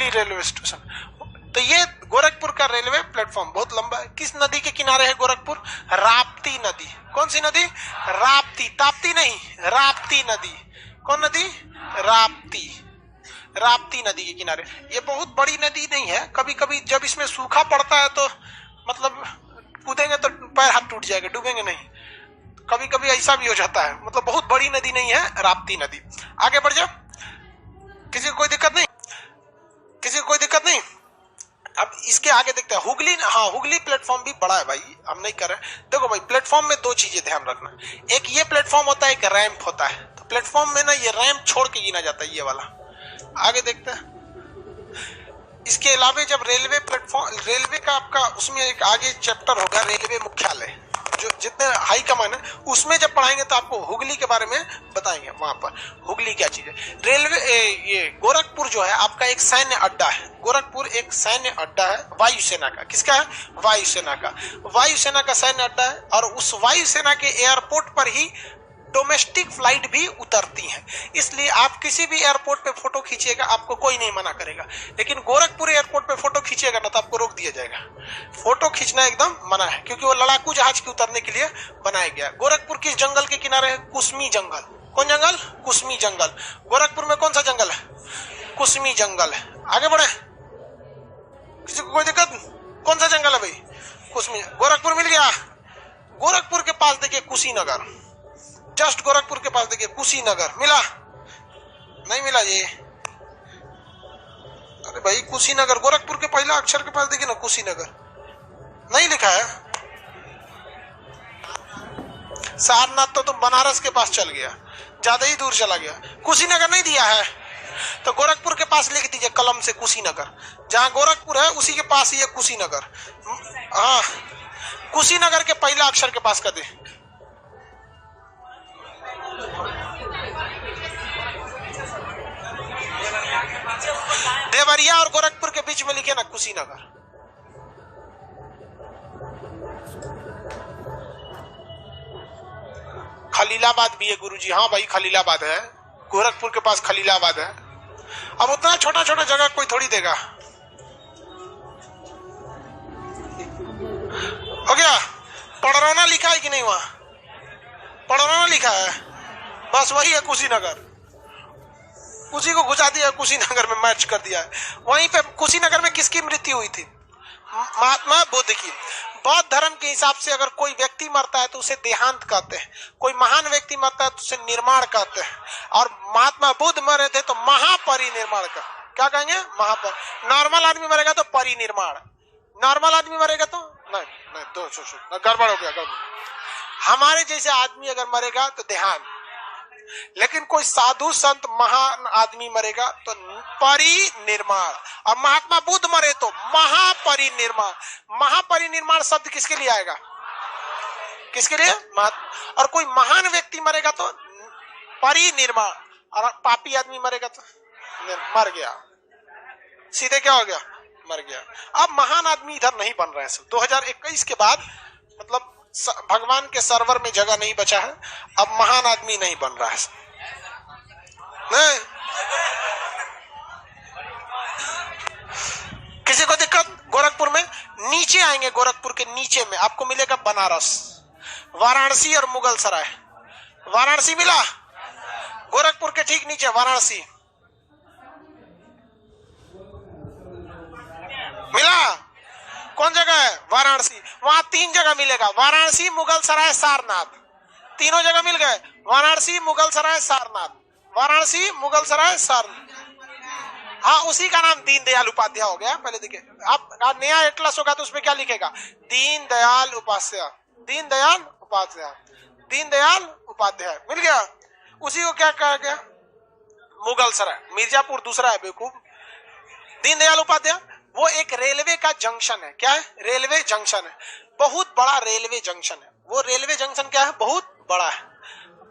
Hooghly railway station. तो ये गोरखपुर का रेलवे प्लेटफॉर्म बहुत लंबा है। किस नदी के किनारे है गोरखपुर? राप्ती नदी। कौन सी नदी? राप्ती, ताप्ती नहीं, राप्ती नदी। कौन नदी? राप्ती, राप्ती नदी के किनारे। ये बहुत बड़ी नदी नहीं है, कभी कभी जब इसमें सूखा पड़ता है तो मतलब कूदेंगे तो पैर हाथ टूट जाएगा, डूबेंगे नहीं, कभी कभी ऐसा भी हो जाता है। मतलब बहुत बड़ी नदी नहीं है राप्ती नदी। आगे बढ़ जाओ, किसी को कोई दिक्कत नहीं, किसी को कोई दिक्कत नहीं। अब इसके आगे देखते हैं हुगली। हाँ, हुगली प्लेटफॉर्म भी बड़ा है भाई, हम नहीं कर रहे। देखो भाई, प्लेटफॉर्म में दो चीजें ध्यान रखना, एक ये प्लेटफॉर्म होता है, एक रैंप होता है। तो प्लेटफॉर्म में ना ये रैंप छोड़ के गिना जाता है, ये वाला। आगे देखते हैं। इसके अलावा जब रेलवे प्लेटफॉर्म, रेलवे का आपका उसमें एक आगे चैप्टर होगा रेलवे मुख्यालय, जो जितने हाई कमान है उसमें जब पढ़ाएंगे तो आपको हुगली के बारे में बताएंगे। वहां पर हुगली क्या चीज है। रेलवे ये गोरखपुर जो है आपका एक सैन्य अड्डा है। गोरखपुर एक सैन्य अड्डा है वायुसेना का। किसका है? वायुसेना का। वायुसेना का सैन्य अड्डा है और उस वायुसेना के एयरपोर्ट पर ही डोमेस्टिक फ्लाइट भी उतरती हैं। इसलिए आप किसी भी एयरपोर्ट पे फोटो खींचिएगा, आपको कोई नहीं मना करेगा, लेकिन गोरखपुर एयरपोर्ट पे फोटो खींचिएगा ना तो आपको रोक दिया जाएगा। फोटो खींचना एकदम मना है, क्योंकि वो लड़ाकू जहाज के उतरने के लिए बनाया गया। गोरखपुर किस जंगल के किनारे है? कुसमी जंगल। कौन जंगल? कुसमी जंगल। गोरखपुर में कौन सा जंगल है? कुसमी जंगल है। आगे बढ़े, किसी को कोई दिक्कत? कौन सा जंगल है भाई? कुसमी। गोरखपुर मिल गया। गोरखपुर के पास देखिए कुशीनगर, जस्ट गोरखपुर के पास देखिए कुशीनगर। मिला? नहीं मिला जी? अरे भाई कुशीनगर, गोरखपुर के पहला अक्षर के पास देखिए ना कुशीनगर, नहीं लिखा है। सारनाथ तो तुम बनारस के पास चल गया, ज्यादा ही दूर चला गया। कुशीनगर नहीं दिया है तो गोरखपुर के पास लिख दीजिए कलम से कुशीनगर। जहां गोरखपुर है उसी के पास ही है कुशीनगर। हाँ, कुशीनगर के पहला अक्षर के पास कर दे। देवरिया और गोरखपुर के बीच में लिखे ना कुशीनगर। खलीलाबाद भी है गुरुजी। हाँ भाई खलीलाबाद है, गोरखपुर के पास खलीलाबाद है। अब उतना छोटा छोटा जगह कोई थोड़ी देगा। हो गया? पड़रौना लिखा है कि नहीं? वहां पड़रौना लिखा है, बस वही है कुशीनगर। उसी को घुसा दिया, कुशीनगर में मैच कर दिया है। वहीं पे कुशीनगर में किसकी मृत्यु हुई थी? महात्मा बुद्ध की। बौद्ध धर्म के हिसाब से अगर कोई व्यक्ति मरता है तो उसे देहांत कहते हैं, कोई महान व्यक्ति मरता है तो उसे निर्माण कहते हैं। और महात्मा बुद्ध मरे थे तो महापरिनिर्माण का क्या कहेंगे? नॉर्मल आदमी मरेगा तो परिनिर्माण, नॉर्मल आदमी मरेगा तो नहीं तो गड़बड़ हो गया, गड़बड़। हमारे जैसे आदमी अगर मरेगा तो देहांत, लेकिन कोई साधु संत महान आदमी मरेगा तो परिनिर्माण। और महात्मा बुद्ध मरे तो महापरिनिर्माण। महापरिनिर्माण शब्द किसके लिए आएगा? किसके लिए? और कोई महान व्यक्ति मरेगा तो परिनिर्माण, और पापी आदमी मरेगा तो मर गया, सीधे क्या हो गया? मर गया। अब महान आदमी इधर नहीं बन रहे हैं। 2021 के बाद मतलब भगवान के सर्वर में जगह नहीं बचा है, अब महान आदमी नहीं बन रहा है। नहीं किसी को दिक्कत? गोरखपुर में नीचे आएंगे, गोरखपुर के नीचे में आपको मिलेगा बनारस, वाराणसी और मुगल सराय। वाराणसी मिला? गोरखपुर के ठीक नीचे वाराणसी मिला? कौन जगह है? वाराणसी। वहां 3 जगह मिलेगा, वाराणसी, मुगल सराय, सारनाथ। तीनों जगह मिल गए, वाराणसी, मुगल सराय, सारनाथ। वाराणसी, मुगल सराय, सारनाथ। हाँ, उसी का नाम दीनदयाल उपाध्याय हो गया। पहले देखिए, आप नया एटलस होगा तो उसमें क्या लिखेगा? दीनदयाल उपाध्याय, दीनदयाल उपाध्याय, दीनदयाल उपाध्याय। मिल गया? उसी को क्या कहा गया? मुगल सराय। मिर्जापुर दूसरा है बेवकूफ। दीनदयाल उपाध्याय वो एक रेलवे का जंक्शन है। क्या है? रेलवे जंक्शन है, बहुत बड़ा रेलवे जंक्शन है। वो रेलवे जंक्शन क्या है? बहुत बड़ा है,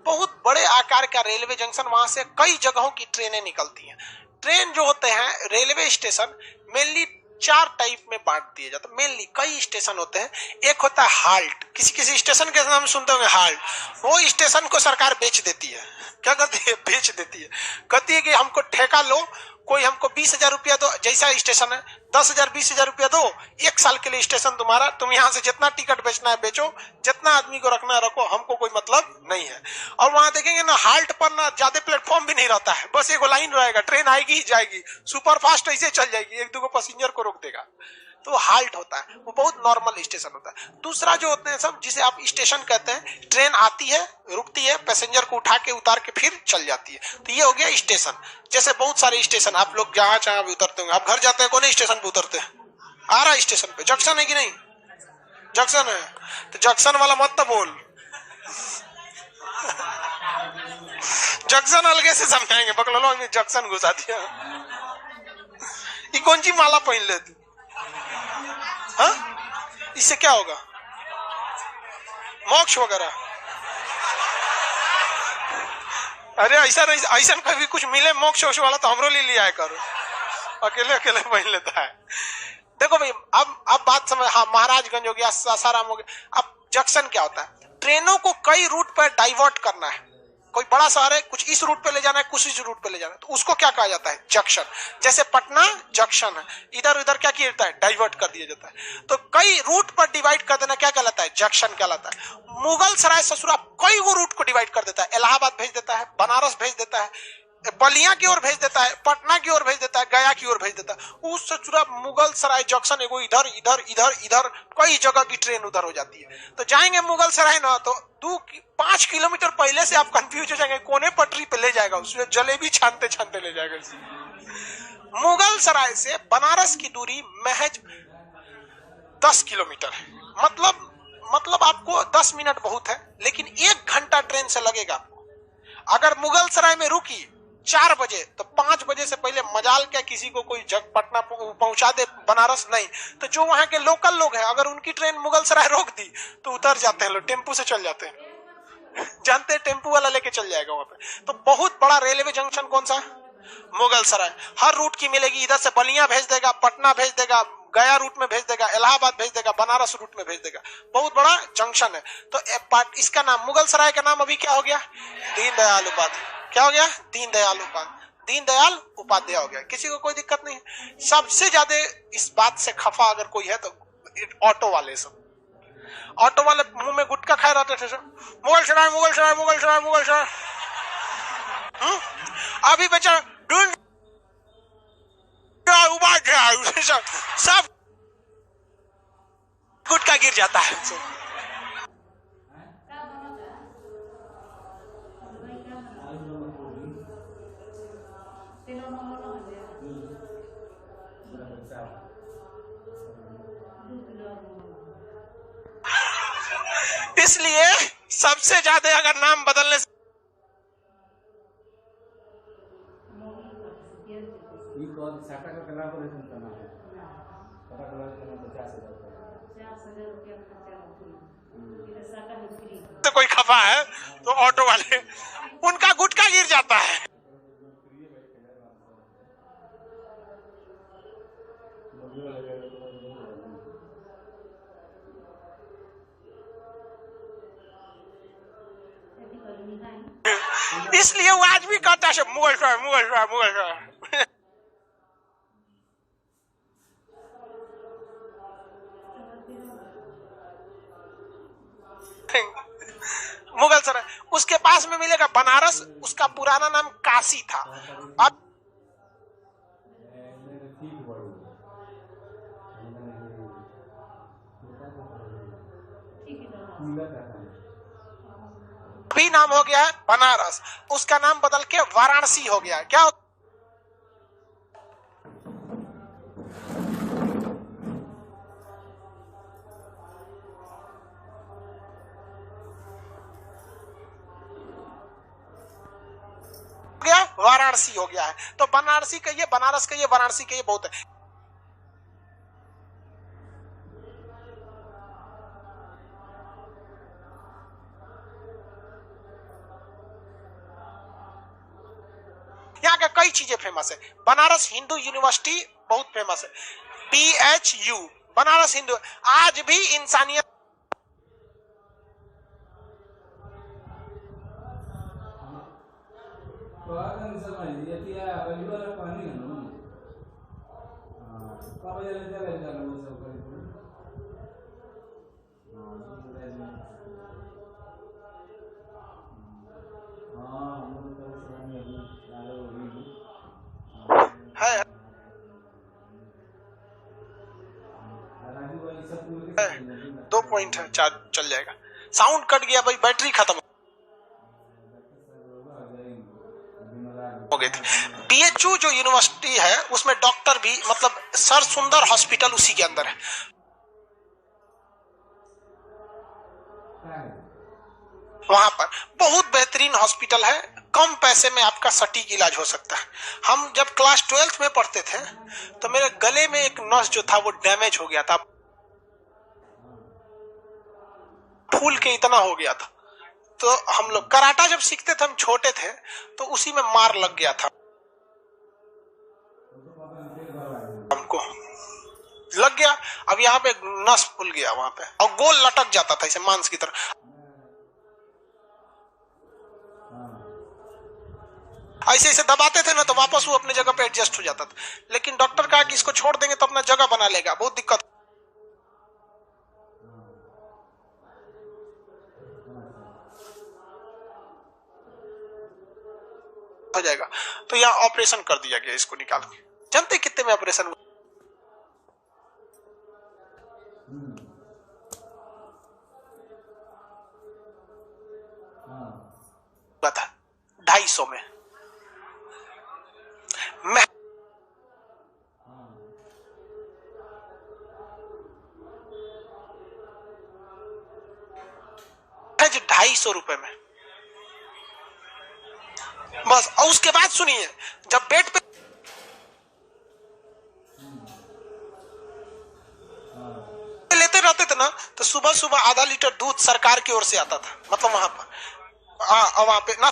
बहुत बड़े आकार का रेलवे जंक्शन। वहां से कई जगहों की ट्रेनें निकलती हैं। ट्रेन जो होते हैं रेलवे स्टेशन मेनली 4 टाइप में बांट दिए जाते हैं। मेनली कई स्टेशन होते हैं। एक होता है हाल्ट, किसी किसी स्टेशन के नाम सुनते होंगे हाल्ट। वो स्टेशन को सरकार बेच देती है। क्या करती है? बेच देती है। कहती है कि हमको ठेका लो, कोई हमको 20,000 रुपया दो, जैसा स्टेशन है 10,000 20,000 रुपया दो, 1 साल के लिए स्टेशन तुम्हारा, तुम यहां से जितना टिकट बेचना है बेचो, जितना आदमी को रखना है रखो, हमको कोई मतलब नहीं है। और वहां देखेंगे ना हाल्ट पर ना ज्यादा प्लेटफॉर्म भी नहीं रहता है, बस एक लाइन रहेगा, ट्रेन आएगी ही जाएगी, सुपर फास्ट ऐसे चल जाएगी, एक दो पैसेंजर को रोक देगा, तो हाल्ट होता है, वो बहुत नॉर्मल स्टेशन होता है। दूसरा जो होते हैं सब जिसे आप स्टेशन कहते हैं, ट्रेन आती है रुकती है, पैसेंजर को उठा के उतार के फिर चल जाती है, तो ये हो गया स्टेशन। जैसे बहुत सारे स्टेशन आप लोग जहां चाहे भी उतरते होंगे, आप घर जाते हैं कौन स्टेशन पे उतरते हैं? आ रहा स्टेशन पे, जंक्शन है कि नहीं? जंक्शन है, तो जंक्शन वाला मत तो बोल, जंक्शन अलगे से समझाएंगे, बकलोलो में जंक्शन घुसा दिया, ये कौन सी माला पहन ले तू? हाँ, इससे क्या होगा? मोक्ष वगैरह? अरे ऐसा नहीं, ऐसा कभी कुछ मिले मोक्ष वाला तो हमरो ले लिया है करो, अकेले अकेले पहन लेता है। देखो भाई, अब बात समझ, हाँ महाराजगंज हो गया, सासाराम हो गया। अब जंक्शन क्या होता है? ट्रेनों को कई रूट पर डाइवर्ट करना है, कोई बड़ा शहर है, कुछ इस रूट पे ले जाना है, कुछ इस रूट पे ले जाना है, तो उसको क्या कहा जाता है? जंक्शन। जैसे पटना जंक्शन है, इधर उधर क्या किया जाता है? डाइवर्ट कर दिया जाता है। तो कई रूट पर डिवाइड कर देना क्या कहलाता है? जंक्शन कहलाता है। मुगल सराय ससुरा कई वो रूट को डिवाइड कर देता है, इलाहाबाद भेज देता है, बनारस भेज देता है, बलिया की ओर भेज देता है, पटना की ओर भेज देता है, गया की ओर भेज देता है। उस सचुरा मुगल सराय जंक्शन एगो इधर इधर इधर इधर कई जगह की ट्रेन उधर हो जाती है। तो जाएंगे मुगल सराय ना तो 5 किलोमीटर पहले से आप कंफ्यूज हो जाएंगे, कोने पटरी पे ले जाएगा, उसमें जलेबी छानते छानते ले जाएगा। मुगल सराय से बनारस की दूरी महज 10 किलोमीटर है, मतलब आपको 10 मिनट बहुत है, लेकिन 1 घंटा ट्रेन से लगेगा आपको। अगर मुगल सराय में रुकी 4 बजे तो 5 बजे से पहले मजाल क्या किसी को कोई जग पटना पहुंचा दे बनारस नहीं, तो जो वहां के लोकल लोग हैं अगर उनकी ट्रेन मुगल सराय रोक दी तो उतर जाते हैं लोग, टेम्पू से चल जाते हैं, जानते हैं टेम्पू वाला लेके चल जाएगा वहां पे। तो बहुत बड़ा रेलवे जंक्शन कौन सा? मुगल सराय। हर रूट की मिलेगी, इधर से बलिया भेज देगा, पटना भेज देगा, गया रूट में भेज देगा, इलाहाबाद भेज देगा, बनारस रूट में भेज देगा, बहुत बड़ा जंक्शन है। तो इसका नाम मुगल सराय का नाम अभी क्या हो गया? दीनदयाल उपाध्याय। क्या हो गया? दीनदयाल उपाध्याय, दीनदयाल उपाध्याय हो गया। किसी को कोई दिक्कत नहीं है। सबसे ज्यादा इस बात से खफा अगर कोई है तो ऑटो वाले सब, ऑटो वाले मुंह में गुटखा खाए रहते थे सब, मुगल सराय मुगल सराय मुगल सराय मुगल सराय। अभी बेचारा सब गुटखा गिर जाता है। इसलिए सबसे ज्यादा अगर नाम बदलने से कोई खफा है तो ऑटो वाले उनका गुटखा गिर जाता है। इसलिए वो आज भी कहता है मुगल सराय मुगल सराय मुगल सराय। मुगल सराय, उसके पास में मिलेगा बनारस, उसका पुराना नाम काशी था। अब भी नाम हो गया है बनारस, उसका नाम बदल के वाराणसी हो गया। क्या गया? वाराणसी हो गया है। तो बनारसी कहिए, बनारस कहिए, वाराणसी कहिए, बहुत है। यहाँ का कई चीजें फेमस है। बनारस हिंदू यूनिवर्सिटी बहुत फेमस है, BHU बनारस हिंदू। आज भी इंसानियत तो है 2 पॉइंट है, चार्ज चल जाएगा। साउंड कट गया भाई, बैटरी खत्म हो गई थी। बीएचयू जो यूनिवर्सिटी है उसमें डॉक्टर भी, मतलब सर सुंदर हॉस्पिटल उसी के अंदर है। वहां पर बहुत बेहतरीन हॉस्पिटल है, कम पैसे में आपका सटीक इलाज हो सकता है। हम जब क्लास 12th में पढ़ते थे तो मेरे गले में एक नस जो था वो डैमेज हो गया था, फूल के इतना हो गया था। तो हम लोग कराटा जब सीखते थे, हम छोटे थे, तो उसी में मार लग गया था, हमको लग गया। अब यहाँ पे नस फूल गया वहां पे, और गोल लटक जाता था इसे मांस की तरह। ऐसे ऐसे दबाते थे ना तो वापस वो अपनी जगह पे एडजस्ट हो जाता था। लेकिन डॉक्टर कहा कि इसको छोड़ देंगे तो अपना जगह बना लेगा, बहुत दिक्कत हो जाएगा। तो यहाँ ऑपरेशन कर दिया गया इसको निकाल के। जानते कितने में ऑपरेशन हुआ था? 250 में। मैं 250 रुपए में बस। और उसके बाद सुनिए, जब बेड पे लेते रहते थे ना तो सुबह सुबह आधा लीटर दूध सरकार की ओर से आता था, मतलब वहां पर वहां पे ना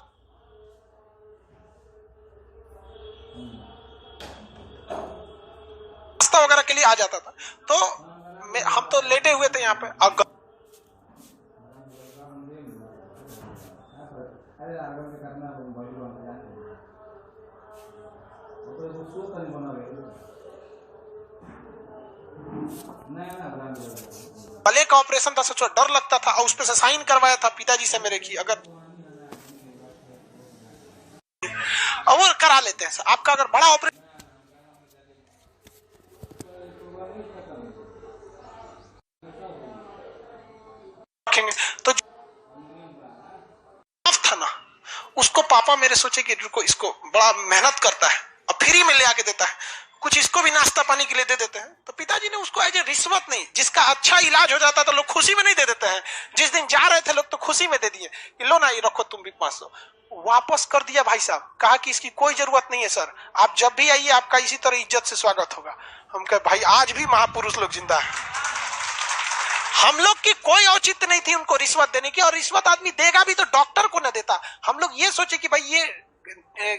नाश्ता वगैरह के लिए आ जाता था। तो हम तो लेटे हुए थे यहाँ पे, अब गले का ऑपरेशन था, सोचो डर लगता था। और उस पे से साइन करवाया था पिताजी से मेरे की, अगर और करा लेते हैं आपका अगर बड़ा ऑपरेशन रखेंगे तो था ना, उसको पापा मेरे सोचे कि रुको, इसको बड़ा मेहनत करता है और फ्री में ले आके देता है, कुछ इसको भी नाश्ता पानी के लिए दे देते हैं। तो पिताजी ने उसको एज ए रिश्वत नहीं, जिसका अच्छा इलाज हो जाता तो लोग खुशी में नहीं दे देते हैं। जिस दिन जा रहे थे लोग तो खुशी में दे दिए कि लो ना ये रखो तुम भी 500। वापस कर दिया भाई साहब, कहा कि इसकी कोई जरूरत नहीं है सर, आप जब भी आइए आपका इसी तरह इज्जत से स्वागत होगा। हम कहे भाई आज भी महापुरुष लोग जिंदा है। हम लोग की कोई औचित्य नहीं थी उनको रिश्वत देने की, और रिश्वत आदमी देगा भी तो डॉक्टर को न देता। हम लोग ये सोचे कि भाई ये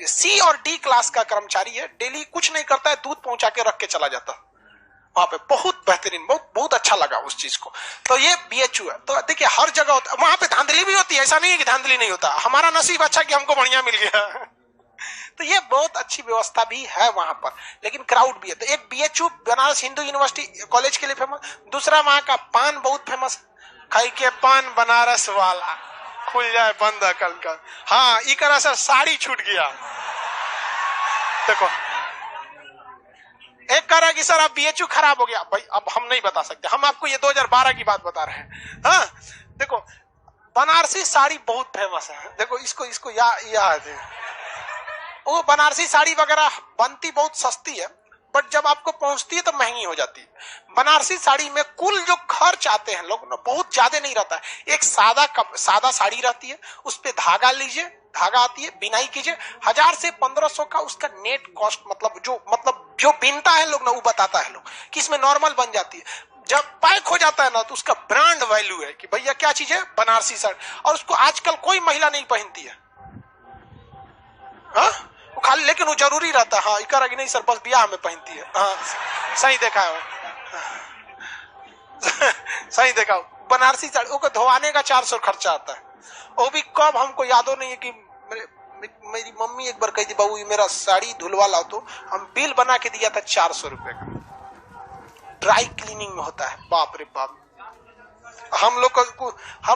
सी और डी क्लास का कर्मचारी है, डेली कुछ नहीं करता है, दूध पहुंचा के रख के चला जाता। वहां पे बहुत बेहतरीन, बहुत अच्छा लगा उस चीज को। तो ये बीएचयू है। तो देखिए हर जगह होता, वहां पे धांधली भी होती है, ऐसा नहीं है कि धांधली नहीं होता। हमारा नसीब अच्छा कि हमको बढ़िया मिल गया। तो ये बहुत अच्छी व्यवस्था भी है वहां पर, लेकिन क्राउड भी है। तो एक BHU Banaras Hindu university college के लिए फेमस, दूसरा वहां का पान बहुत फेमस, खाई के पान बनारस वाला खुल जाए बंद अकल का। हाँ एक तरह से साड़ी छूट गया। देखो एक कह रहा है कि सर आप बीएचयू खराब हो गया, भाई अब हम नहीं बता सकते, हम आपको ये 2012 की बात बता रहे हैं। हाँ देखो बनारसी साड़ी बहुत फेमस है, देखो इसको याद है। वो बनारसी साड़ी वगैरह बनती बहुत सस्ती है, बट जब आपको पहुंचती है तो महंगी हो जाती है। बनारसी साड़ी में कुल जो खर्च आते हैं लोग ना, बहुत ज्यादा नहीं रहता है। एक सादा साड़ी रहती है, उस पे धागा लीजिए, धागा आती है, बिनाई कीजिए, 1000 से 1500 का उसका नेट कॉस्ट, मतलब जो बिनता है लोग ना वो बताता है लोग कि इसमें नॉर्मल बन जाती है। जब पैक हो जाता है ना तो उसका ब्रांड वैल्यू है कि भैया क्या चीज है, बनारसी साड़ी। और उसको आजकल कोई महिला नहीं पहनती है, हाँ खाली, लेकिन वो जरूरी रहता है। हाँ इकरा कि नहीं सर बस ब्याह में पहनती है। हाँ सही देखा है सही देखा। बनारसी साड़ी को धोवाने का 400 खर्चा आता है। वो भी कब हमको यादो नहीं है कि मेरी मम्मी एक बार कही थी बाबू मेरा साड़ी धुलवा लाओ, तो हम बिल बना के दिया था 400 रुपए का। ड्राई क्लीनिंग में होता है। बाप रे बाप, हम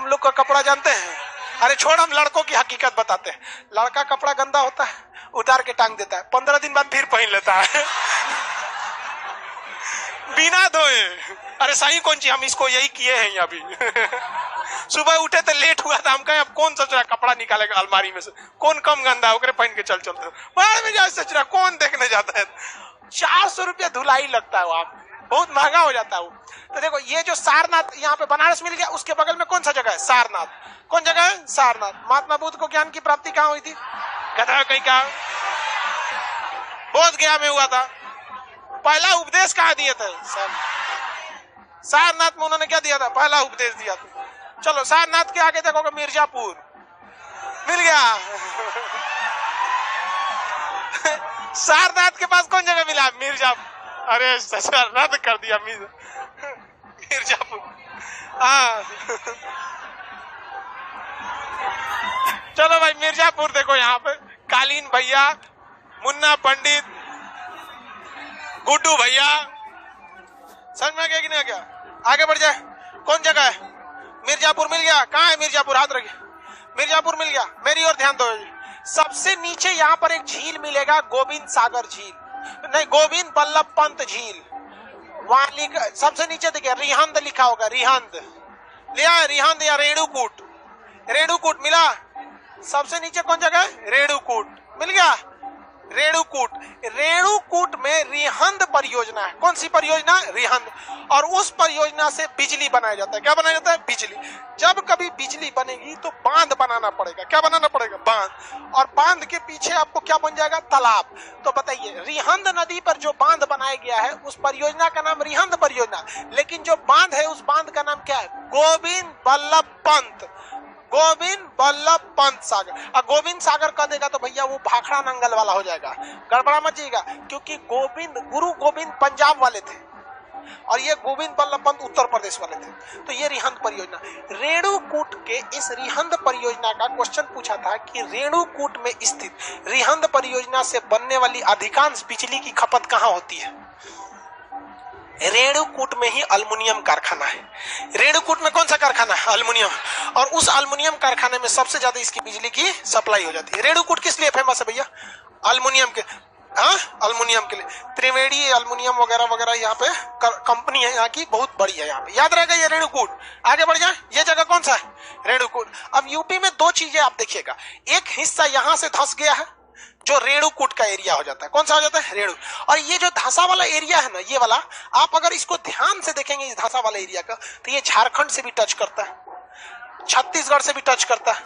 लोग का कपड़ा जानते हैं, अरे छोड़, हम लड़कों की हकीकत बताते हैं। लड़का कपड़ा गंदा होता है, उतार के टांग देता है, 15 दिन बाद फिर पहन लेता है बिना धोए। अरे सही कौन ची, हम इसको यही किए हैं अभी सुबह उठे तो लेट हुआ था, हम कहें अब कौन सोच रहा कपड़ा निकालेगा अलमारी में से, कौन कम गंदा है ओकरे पहन के चलते बाहर में जा, सोच रहा कौन देखने जाता है। 400 रुपया धुलाई लगता है, वहां बहुत महंगा हो जाता है वो। तो देखो ये जो सारनाथ यहाँ पे बनारस मिल गया, उसके बगल में कौन सा जगह है? सारनाथ। कौन जगह है? सारनाथ। महात्मा बुद्ध को ज्ञान की प्राप्ति कहाँ हुई थी? गधा कहीं का बोध गया में हुआ था। पहला उपदेश कहाँ दिए थे? सारनाथ में उन्होंने क्या दिया था? पहला उपदेश दिया था। चलो सारनाथ के आगे देखोगे मिर्जापुर मिल गया सारनाथ के पास कौन जगह मिला? मिर्जापुर। अरे ससुर रद्द कर दिया मिर्जापुर। हाँ चलो भाई मिर्जापुर देखो, यहाँ पे कालीन भैया, मुन्ना पंडित, गुड्डू भैया, समझ में गया कि नहीं गया? आगे बढ़ जाए, कौन जगह है? मिर्जापुर मिल गया। कहाँ है मिर्जापुर? हाथ रखिए, मिर्जापुर मिल गया। मेरी ओर ध्यान दो। सबसे नीचे यहाँ पर एक झील मिलेगा, गोविंद सागर झील, नहीं गोविंद बल्लभ पंत झील। वहां सबसे नीचे देखिए रिहंद लिखा होगा, रिहंद लिया, रिहंद या रेणुकूट, रेणुकूट मिला। सबसे नीचे कौन जगह है? रेणुकूट मिल गया। रेणुकूट, रेणुकूट में रिहंद परियोजना है। कौन सी परियोजना? रिहंद। और उस परियोजना से बिजली बनाया जाता है। क्या बनाया जाता है? बिजली। जब कभी बिजली बनेगी तो बांध बनाना पड़ेगा। क्या बनाना पड़ेगा? बांध। और बांध के पीछे आपको क्या बन जाएगा? तालाब। तो बताइए, रिहंद नदी पर जो बांध बनाया गया है उस परियोजना का नाम रिहंद परियोजना, लेकिन जो बांध है उस बांध का नाम क्या है? गोविंद बल्लभ पंत, गोविंद बल्लभ पंत सागर। और गोविंद सागर कह देगा तो भैया वो भाखड़ा नंगल वाला हो जाएगा, गड़बड़ा मत जाइएगा, क्योंकि गोविंद, गुरु गोविंद पंजाब वाले थे और ये गोविंद बल्लभ पंत उत्तर प्रदेश वाले थे। तो ये रिहंद परियोजना, रेणुकूट के इस रिहंद परियोजना का क्वेश्चन पूछा था कि रेणुकूट में स्थित रिहंद परियोजना से बनने वाली अधिकांश बिजली की खपत कहाँ होती है? रेणुकूट में ही अल्युमिनियम कारखाना है। रेणुकूट में कौन सा कारखाना है? अल्युमिनियम। और उस अल्युमिनियम कारखाने में सबसे ज्यादा इसकी बिजली की सप्लाई हो जाती है। रेणुकूट किस लिए फेमस है भैया? अल्युमिनियम के, हाँ अल्युमिनियम के लिए। त्रिवेणी अल्युमिनियम वगैरह वगैरह यहाँ पे कंपनी है, यहाँ की बहुत बड़ी है। यहाँ पे याद रहेगा ये रेणुकूट। आगे बढ़ जाए, ये जगह कौन सा है? रेणुकूट। अब यूपी में दो चीजें आप देखिएगा, एक हिस्सा यहाँ से धंस गया है जो रेणुकूट का एरिया हो जाता है। कौन सा हो जाता है? रेणु। और ये जो धंसा वाला एरिया है ना, ये वाला, आप अगर इसको ध्यान से देखेंगे इस धंसा वाला एरिया का, तो ये झारखंड से भी टच करता है, छत्तीसगढ़ से भी टच करता है,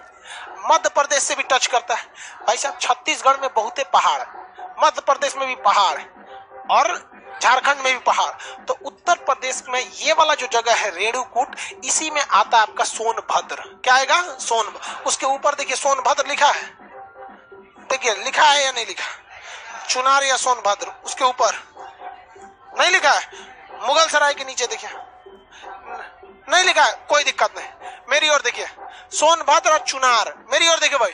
मध्य प्रदेश से भी टच करता है। भाई साहब छत्तीसगढ़ में बहुते पहाड़, मध्य प्रदेश में भी पहाड़ और झारखंड में भी पहाड़। तो उत्तर प्रदेश में ये वाला जो जगह है रेणुकूट, इसी में आता है आपका सोनभद्र। क्या आएगा? सोनभद्र। उसके ऊपर देखिए सोनभद्र लिखा है, देखिए लिखा है या नहीं लिखा? चुनार या सोनभद्र, उसके ऊपर नहीं लिखा है। मुगल सराय के नीचे देखिए नहीं लिखा है, कोई दिक्कत नहीं। मेरी ओर देखिए, सोनभद्र और चुनार, मेरी ओर देखिए भाई,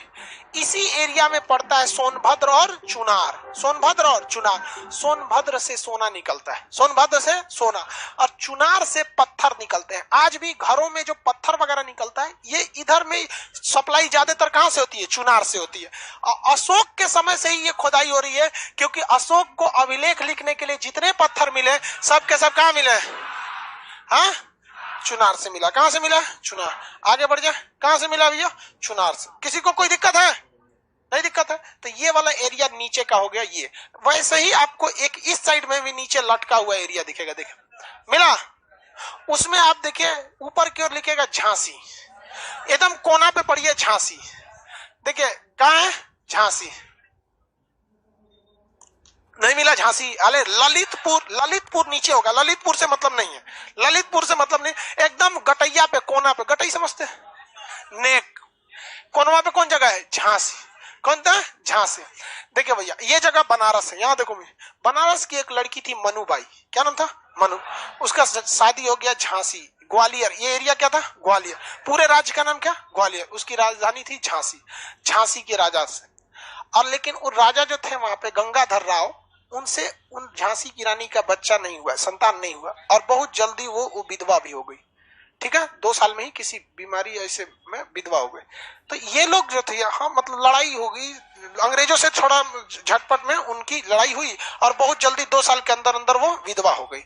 इसी एरिया में पड़ता है सोनभद्र और चुनार। सोनभद्र और चुनार, सोनभद्र से सोना निकलता है, सोनभद्र से सोना, और चुनार से पत्थर निकलते हैं। आज भी घरों में जो पत्थर वगैरह निकलता है, ये इधर में सप्लाई ज्यादातर कहां से होती है? चुनार से होती है। और अशोक के समय से ही ये खुदाई हो रही है, क्योंकि अशोक को अभिलेख लिखने के लिए जितने पत्थर मिले सब के सब कहां मिले? हाँ, चुनार से मिला। कहां से मिला? चुनार। आगे बढ़ जाए, कहां से मिला भैया? चुनार से। किसी को कोई दिक्कत है? नहीं दिक्कत है। तो ये वाला एरिया नीचे का हो गया ये। वैसे ही आपको एक इस साइड में भी नीचे लटका हुआ एरिया दिखेगा, देखिए मिला। उसमें आप देखिए ऊपर की ओर लिखेगा झांसी, एकदम कोना पे पड़ी है झांसी। देखिए कहां है? झांसी। नहीं मिला झांसी। अरे ललितपुर, ललितपुर नीचे होगा। ललितपुर से मतलब नहीं है, ललितपुर से मतलब नहीं, एकदम गटैया पे, कोना पे। गटई समझते हैं? नेक कोनवा पे कौन जगह है? झांसी। कौन था? झांसी। देखिए भैया ये जगह बनारस है। यहाँ देखो, बनारस की एक लड़की थी मनुबाई, क्या नाम था? मनु। उसका शादी हो गया झांसी, ग्वालियर। ये एरिया क्या था? ग्वालियर। पूरे राज्य का नाम क्या? ग्वालियर। उसकी राजधानी थी झांसी, झांसी के राजा से। और लेकिन उन राजा जो थे वहां पे गंगाधर राव, उनसे उन झांसी की रानी का बच्चा नहीं हुआ, संतान नहीं हुआ, और बहुत जल्दी वो विधवा भी हो गई। ठीक है, 2 साल में ही किसी बीमारी ऐसे में विधवा हो गए। तो ये लोग जो थे, हाँ मतलब लड़ाई हो गई अंग्रेजों से, थोड़ा झटपट में उनकी लड़ाई हुई और बहुत जल्दी 2 साल के अंदर अंदर वो विधवा हो गई।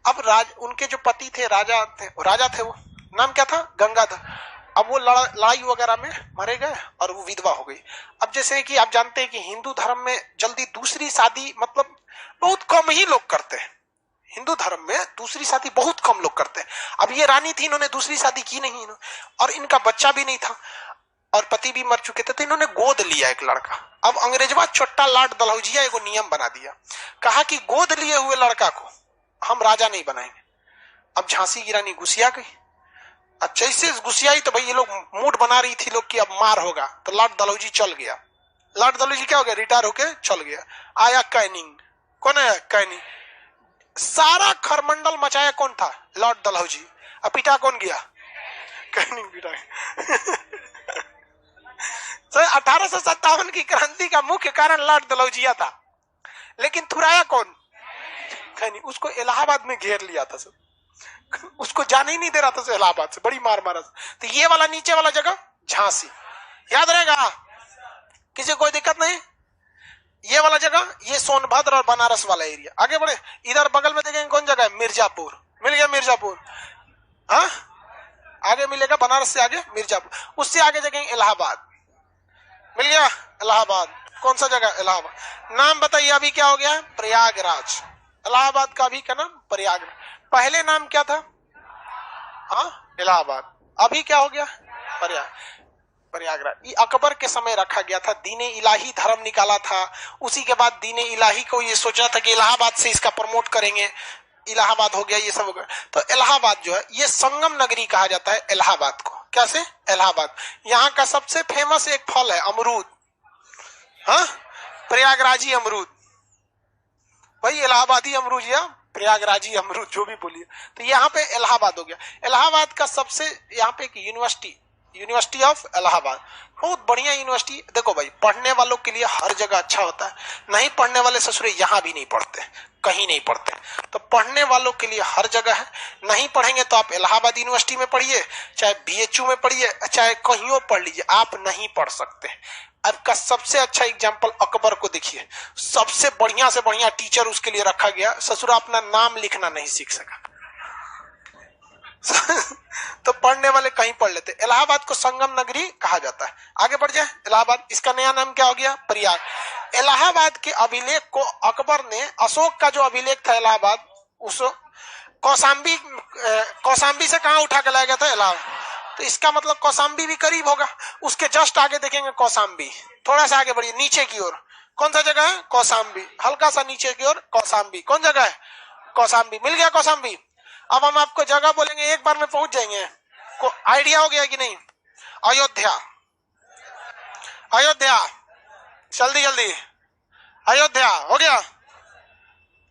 अब उनके जो पति थे राजा थे, वो नाम क्या था, गंगाधर। अब वो लड़ाई वगैरह में मारे गए और वो विधवा हो गई। अब जैसे कि आप जानते हैं कि हिंदू धर्म में जल्दी दूसरी शादी मतलब बहुत कम ही लोग करते हैं। हिंदू धर्म में दूसरी शादी बहुत कम लोग करते हैं। अब ये रानी थी, इन्होंने दूसरी शादी की नहीं, और इनका बच्चा भी नहीं था और पति भी मर चुके थे, तो इन्होंने गोद लिया एक लड़का। अब अंग्रेजवा छोटा लाट दलहौजिया एगो नियम बना दिया, कहा कि गोद लिए हुए लड़का को हम राजा नहीं बनाएंगे। अब झांसी की रानी गुस्सिया गई। अच्छा, इससे गुस्सियाई तो भाई ये लोग मूड बना रही थी लोग कि अब मार होगा, तो लाट दलहौजी चल गया। लाट दलहौजी क्या हो गया, रिटायर होके चल गया। आया कैनिंग। कौन है कैनिंग? सारा खरमंडल मचाया कौन था, लॉर्ड दलहौजी। अब पिटा कौन गया, कैनिंग पिटा। तो 1857 की क्रांति का मुख्य कारण लॉर्ड दलहौजिया था, लेकिन थुराया कौन, कैनिंग। उसको इलाहाबाद में घेर लिया था सब, उसको जाने ही नहीं दे रहा था इलाहाबाद से, बड़ी मार मारा। तो ये वाला नीचे वाला जगह झांसी, याद रहेगा, किसी कोई दिक्कत नहीं। ये वाला जगह ये सोनभद्र और बनारस वाला एरिया। आगे बढ़े, इधर बगल में देखेंगे कौन जगह है, मिर्जापुर। मिल गया मिर्जापुर, हाँ आगे मिलेगा बनारस से आगे मिर्जापुर, उससे आगे देखेंगे इलाहाबाद। मिल गया इलाहाबाद। कौन सा जगह, इलाहाबाद। नाम बताइए अभी क्या हो गया, प्रयागराज। इलाहाबाद का अभी क्या नाम, प्रयागराज। पहले नाम क्या था, हाँ इलाहाबाद। अभी क्या हो गया, प्रयागराज। ये अकबर के समय रखा गया था, दीने इलाही धर्म निकाला था। उसी के बाद दीने इलाही को ये सोचा था कि इलाहाबाद से इसका प्रमोट करेंगे, इलाहाबाद हो गया, ये सब हो गया। तो इलाहाबाद जो है ये संगम नगरी कहा जाता है इलाहाबाद को। कैसे, इलाहाबाद। यहाँ का सबसे फेमस एक फल है अमरूद, हाँ प्रयागराजी अमरूद। भाई इलाहाबादी अमरूद या प्रयागराजी अमरूद जो भी बोलिए। तो यहाँ पे इलाहाबाद हो गया। इलाहाबाद का सबसे यहाँ पे एक यूनिवर्सिटी ऑफ इलाहाबाद, बहुत बढ़िया यूनिवर्सिटी। देखो भाई, पढ़ने वालों के लिए हर जगह अच्छा होता है, नहीं पढ़ने वाले ससुरे यहाँ भी नहीं पढ़ते, कहीं नहीं पढ़ते। तो पढ़ने वालों के लिए हर जगह है। नहीं पढ़ेंगे तो आप इलाहाबाद यूनिवर्सिटी में पढ़िए, चाहे बीएचयू में पढ़िए, चाहे कहीं पढ़ लीजिए, आप नहीं पढ़ सकते। आपका सबसे अच्छा एग्जाम्पल अकबर को देखिए, सबसे बढ़िया से बढ़िया टीचर उसके लिए रखा गया, ससुरा अपना नाम लिखना नहीं सीख सका। तो पढ़ने वाले कहीं पढ़ लेते। इलाहाबाद को संगम नगरी कहा जाता है। आगे बढ़ जाए, इलाहाबाद, इसका नया नाम क्या हो गया, प्रयाग। इलाहाबाद के अभिलेख को अकबर ने, अशोक का जो अभिलेख था इलाहाबाद, उस कौशाम्बी से कहां उठा के लाया गया था, इलाहाबाद। तो इसका मतलब कौशाम्बी भी करीब होगा। उसके जस्ट आगे देखेंगे कौशाम्बी, थोड़ा सा आगे बढ़िए नीचे की ओर, कौन सा जगह है, कौशाम्बी। हल्का सा नीचे की ओर कौशाम्बी, कौन जगह है, कौशाम्बी। मिल गया कौशाम्बी। अब हम आपको जगह बोलेंगे, एक बार में पहुंच जाएंगे। को आइडिया हो गया कि नहीं, अयोध्या, अयोध्या, जल्दी जल्दी, अयोध्या हो गया।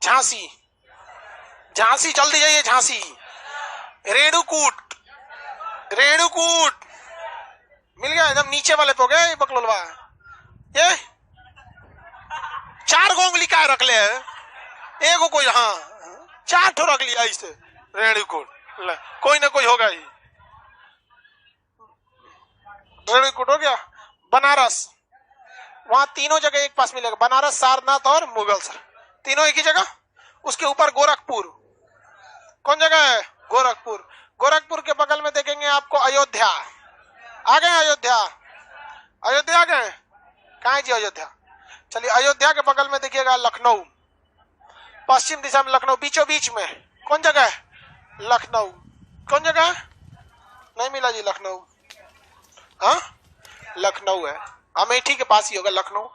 झांसी, झांसी जल्दी जाइए, झांसी। रेणुकूट, रेणुकूट मिल गया, एकदम नीचे वाले पे हो गया। बकलोलवा, ये 4 गोंगली का रख ले, एगो कोई, हाँ 4 ठो रख लिया इसे, रेणुकूट, कोई ना कोई होगा ही। रेणुकूट हो गया। बनारस, वहां तीनों जगह एक पास मिलेगा, बनारस, सारनाथ और मुगलसर, तीनों एक ही जगह। उसके ऊपर गोरखपुर, कौन जगह है, गोरखपुर। गोरखपुर के बगल में देखेंगे आपको अयोध्या। आ गए अयोध्या, अयोध्या आ गए, कहाँ है जी अयोध्या। चलिए, अयोध्या के बगल में देखिएगा लखनऊ, पश्चिम दिशा में लखनऊ, बीचों बीच में कौन जगह है, लखनऊ। कौन जगह है, नहीं मिला जी, लखनऊ, हाँ लखनऊ है, अमेठी के पास ही होगा लखनऊ।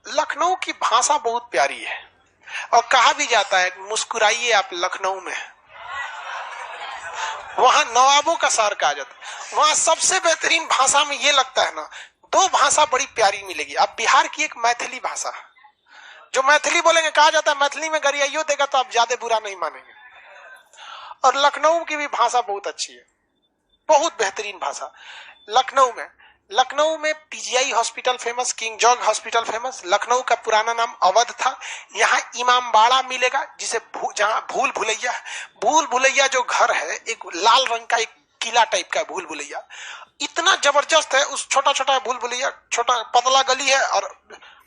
लखनऊ की भाषा बहुत प्यारी है और कहा भी जाता है मुस्कुराइए आप लखनऊ में, वहां नवाबों का शहर कहा जाता है। वहां सबसे बेहतरीन भाषा में ये लगता है ना, 2 भाषा बड़ी प्यारी मिलेगी। अब बिहार की एक मैथिली भाषा, जो मैथिली बोलेंगे, कहा जाता है मैथिली में गरियाइयो देगा तो आप ज्यादा बुरा नहीं मानेंगे। और लखनऊ की भी भाषा बहुत अच्छी है, बहुत बेहतरीन भाषा। लखनऊ में लखनऊ में PGI hospital famous, king George hospital famous. Lucknow का पुराना नाम अवध था। यहाँ इमामबाड़ा मिलेगा, जिसे जहाँ भूल भुलैया, भूल भुलैया जो घर है एक लाल रंग का एक किला टाइप का भूल भुलैया, इतना जबरदस्त है। उस छोटा छोटा भूल भुलैया, छोटा पतला गली है और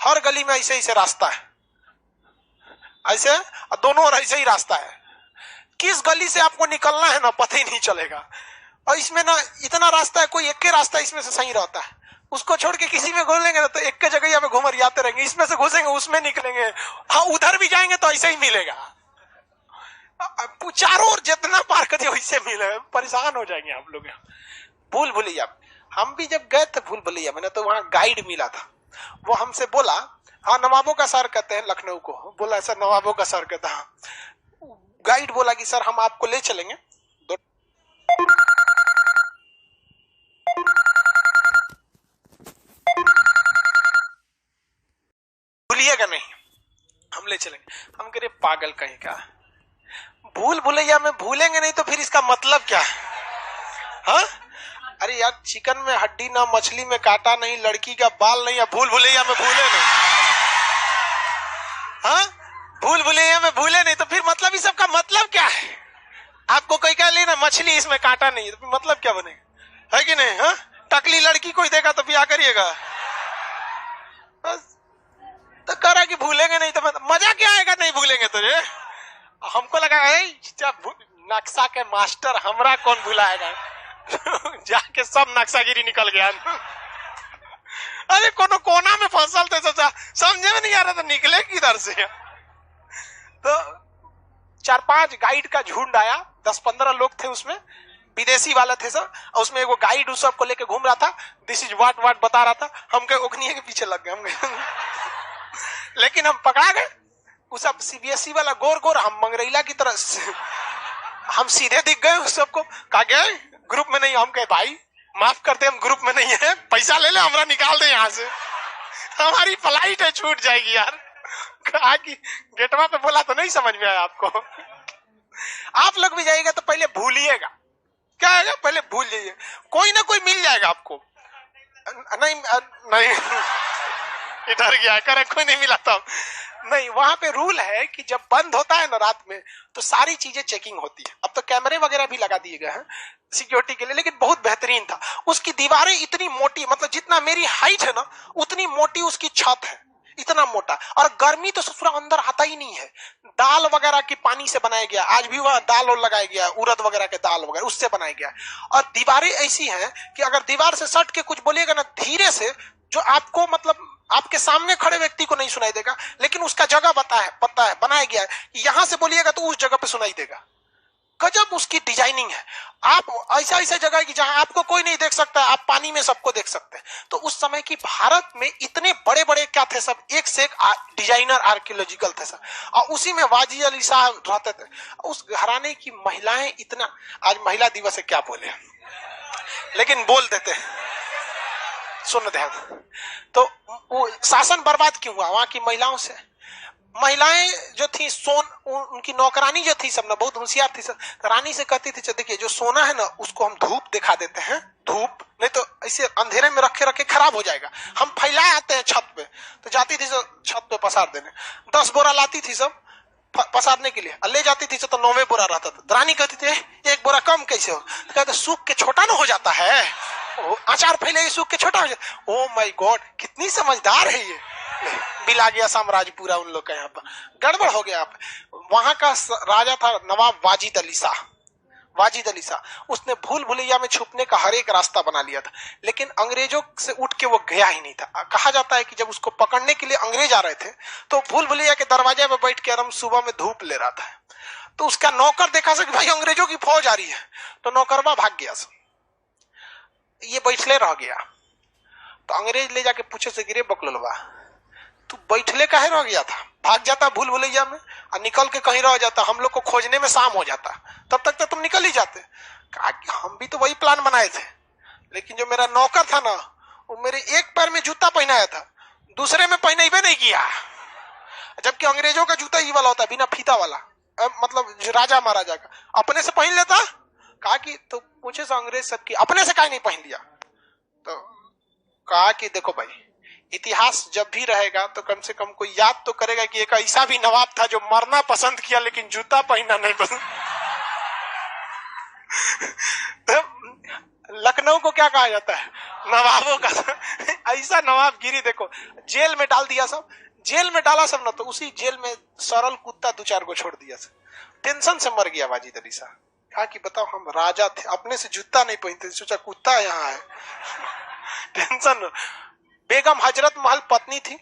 हर गली में ऐसे ऐसे रास्ता है, ऐसे दोनों और ऐसे ही रास्ता है। किस गली से आपको निकलना है ना पता ही नहीं चलेगा। और इसमें ना इतना रास्ता है, कोई एक के रास्ता इसमें से सही रहता है, उसको छोड़ के किसी में घुसेंगे ना तो एक के जगह में घुमरियाते रहेंगे, इसमें से घुसेंगे उसमें निकलेंगे, हाँ उधर भी जाएंगे तो ऐसे ही मिलेगा। चारों ओर जितना पार करते वैसे मिलेगा, परेशान हो जाएंगे आप लोग। भूल भुलैया, हम भी जब गए थे भूल भुलैया में ना तो वहां गाइड मिला था, वो हमसे बोला, हाँ नवाबों का शहर कहते हैं लखनऊ को, बोला सर नवाबों का शहर कहता है। गाइड बोला कि सर हम आपको ले चलेंगे, भूलिएगा नहीं, हम ले चलेंगे। हम कह रहे पागल कहीं का, भूल भुलैया में भूलेंगे नहीं तो फिर इसका मतलब क्या है? हाँ अरे यार, चिकन में हड्डी ना, मछली में कांटा नहीं, लड़की का बाल नहीं, या भूल भुलैया में भूले नहीं? हाँ भूल भुलैया में भूले नहीं तो फिर मतलब इस सब का मतलब क्या है? आपको कोई कह लेना मछली इसमें कांटा नहीं, तो मतलब क्या बनेगा, है कि नहीं? हाँ टकली लड़की कोई देखा तो क्या करिएगा? तो करा कि भूलेंगे नहीं तो मजा क्या आएगा नहीं भूलेंगे तो? हमको लगा नक्शा के मास्टर हमरा कौन भुलाएगा जाके सब नक्शागिरी निकल गया अरे कोनो कोना में फसल थे, सोचा समझे में नहीं आ रहा था निकले किधर से। तो 4-5 गाइड का झुंड आया, 10-15 लोग थे उसमें, विदेशी वाले थे सब, और उसमें एगो गाइड उस सबको लेके घूम रहा था, दिस इज वाट वाट बता रहा था। हम के ओखनिये के पीछे लग गए हम लेकिन हम पकड़ा गए। उस सब सीबीएसई वाला गोर गोर, हम मंगरैला की तरह हम सीधे दिख गए उस सबको। कहा गए ग्रुप में नहीं, हम कहे भाई माफ कर दे हम ग्रुप में नहीं है, पैसा ले ले हमरा निकाल दे यहाँ से, हमारी फ्लाइट है छूट जाएगी यार। कहा कि गेटवा पे बोला तो नहीं समझ में आया आपको आप लोग भी जाइएगा तो पहले भूलिएगा, क्या है पहले भूल जाइए, कोई ना कोई मिल जाएगा आपको। नहीं नहीं इधर गया करे कोई नहीं मिला था नहीं। वहां पे रूल है कि जब बंद होता है ना रात में तो सारी चीजें चेकिंग होती है। अब तो कैमरे वगैरह भी लगा दिए गए हैं सिक्योरिटी के लिए, लेकिन बहुत बेहतरीन था। उसकी दीवारें इतनी मोटी, मतलब जितना मेरी हाइट है ना उतनी मोटी उसकी छत है, इतना मोटा। और गर्मी तो ससुरा अंदर आता ही नहीं है। दाल वगैरह की पानी से बनाया गया, आज भी वह दाल और लगाया गया, उड़द वगैरह के दाल वगैरह उससे बनाया गया। और दीवारें ऐसी हैं कि अगर दीवार से सट के कुछ बोलिएगा ना धीरे से, जो आपको मतलब आपके सामने खड़े व्यक्ति को नहीं सुनाई देगा, लेकिन उसका जगह पता है बनाया गया है, यहां से बोलिएगा तो उस जगह पे सुनाई देगा। गजब उसकी डिजाइनिंग है। आप ऐसा जगह की जहां आपको कोई नहीं देख सकता, आप पानी में सबको देख सकते हैं। तो उस समय की भारत में इतने बड़े बड़े क्या थे सब, एक से एक डिजाइनर आर्कियोलॉजिकल थे सब, और उसी में वाजी अली साहब रहते थे। उस घराने की महिलाएं इतना, आज महिला दिवस है क्या बोले, लेकिन बोल देते हैं, सुन ध्यान। तो वो शासन बर्बाद क्यों हुआ वहां की महिलाओं से? महिलाएं जो थी उनकी नौकरानी जो थी सब ना बहुत होशियार थी सब। रानी से कहती थी देखिए जो सोना है ना उसको हम धूप दिखा देते हैं, धूप नहीं तो ऐसे अंधेरे में रखे रखे खराब हो जाएगा, हम फैलाए आते हैं छत पे। तो जाती थी सब छत पे पसार देने, 10 बोरा लाती थी सब पसारने के लिए, ले जाती थी तो 9वें बोरा रहता था। रानी कहती थी 1 बोरा कम कैसे हो? कहते सूख के छोटा ना हो जाता है, अचार फैले सूख के छोटा हो जाता। ओ माय गॉड कितनी समझदार है ये। बिल आ गया साम्राज्य पूरा उन लोग का, यहाँ पर गड़बड़ हो गया। वहां का राजा था नवाब वाजिद अली शाह। वाजिद अली शाह उसने भूल भुलैया में छुपने का हर एक रास्ता बना लिया था, लेकिन अंग्रेजों से उठ के वो गया ही नहीं था। कहा जाता है कि जब उसको पकड़ने के लिए अंग्रेज आ रहे थे तो भूल भुलैया के दरवाजे में बैठ के आराम सुबह में धूप ले रहा था। तो उसका नौकर देखा कि भाई अंग्रेजों की फौज आ रही है, तो नौकरवा भाग गया, ये बैठले रह गया। तो अंग्रेज ले जाके पूछे से गिरे बकलोलवा तू बैठले काहे रह गया था? भाग जाता भूल भुलैया में और निकल के कहीं रह जाता, हम लोग को खोजने में शाम हो जाता, तब तक तो तुम निकल ही जाते। कहा कि हम भी तो वही प्लान बनाए थे, लेकिन जो मेरा नौकर था ना वो मेरे एक पैर में जूता पहनाया था, दूसरे में पहनाइबे नहीं किया। जबकि अंग्रेजों का जूता ही वाला होता है बिना फीता वाला, मतलब राजा महाराजा का, अपने से पहन लेता। कहा कि तो पूछे से अंग्रेज सबकी अपने से काहे नहीं पहन लिया? तो कहा कि देखो भाई, इतिहास जब भी रहेगा तो कम से कम कोई याद तो करेगा कि एक ऐसा भी नवाब था जो मरना पसंद किया लेकिन जूता पहनना नहीं पसंद। तो लखनऊ को क्या कहा जाता है? नवाबों का। ऐसा नवाबगिरी देखो, जेल में डाल दिया सब, जेल में डाला सब ना, तो उसी जेल में सरल कुत्ता 2-4 को छोड़ दिया सब, टेंशन से मर गया वाजिद अली शाह। कहा कि बताओ हम राजा थे, अपने से जूता नहीं पहनते, सोचा कुत्ता यहाँ है। टेंशन। बेगम हजरत महल पत्नी थी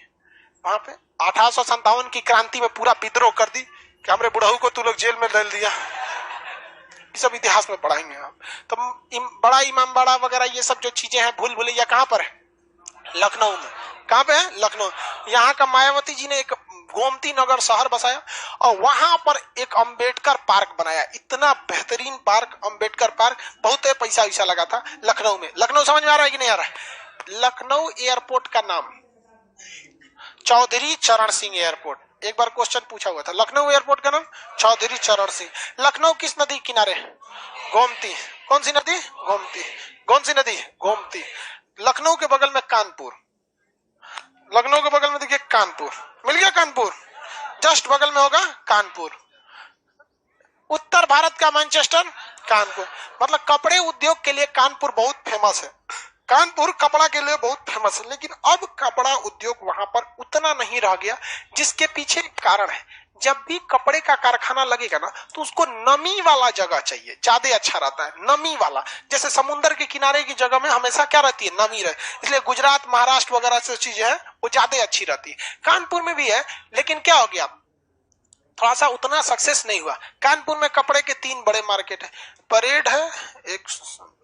वहां पे, 1857 की क्रांति में पूरा विद्रोह कर दी कि हमरे बुढ़ऊ को तू लोग जेल में डाल दिया। ये सब इतिहास में पढ़ाएंगे आप। तो बड़ा इमामबाड़ा वगैरह ये सब जो चीजें हैं, भूल भुलैया कहाँ पर है? लखनऊ में। कहाँ पे है? लखनऊ। यहाँ का मायावती जी ने एक गोमती नगर शहर बसाया और वहां पर एक अंबेडकर पार्क बनाया। इतना बेहतरीन पार्क, अंबेडकर पार्क, बहुत पैसा वैसा लगा था लखनऊ में। लखनऊ समझ में आ रहा है कि नहीं आ रहा है? लखनऊ एयरपोर्ट का नाम चौधरी चरण सिंह एयरपोर्ट। एक बार क्वेश्चन पूछा हुआ था, लखनऊ एयरपोर्ट का नाम चौधरी चरण सिंह। लखनऊ किस नदी किनारे? गोमती। कौन सी नदी? गोमती। कौन सी नदी? गोमती। लखनऊ के बगल में कानपुर, लखनऊ के बगल में देखिए कानपुर, मिल गया कानपुर, जस्ट बगल में होगा कानपुर। उत्तर भारत का मैनचेस्टर कानपुर। मतलब कपड़े उद्योग के लिए कानपुर बहुत फेमस है, कानपुर कपड़ा के लिए बहुत फेमस है। लेकिन अब कपड़ा उद्योग वहां पर उतना नहीं रह गया, जिसके पीछे कारण है, जब भी कपड़े का कारखाना लगेगा ना तो उसको नमी वाला जगह चाहिए, ज्यादा अच्छा रहता है नमी वाला। जैसे समुद्र के किनारे की जगह में हमेशा क्या रहती है? नमी रहे, इसलिए गुजरात महाराष्ट्र वगैरह से चीजें हैं वो ज्यादा अच्छी रहती है। कानपुर में भी है, लेकिन क्या हो गया, थोड़ा सा उतना सक्सेस नहीं हुआ। कानपुर में कपड़े के 3 बड़े मार्केट है, परेड है, एक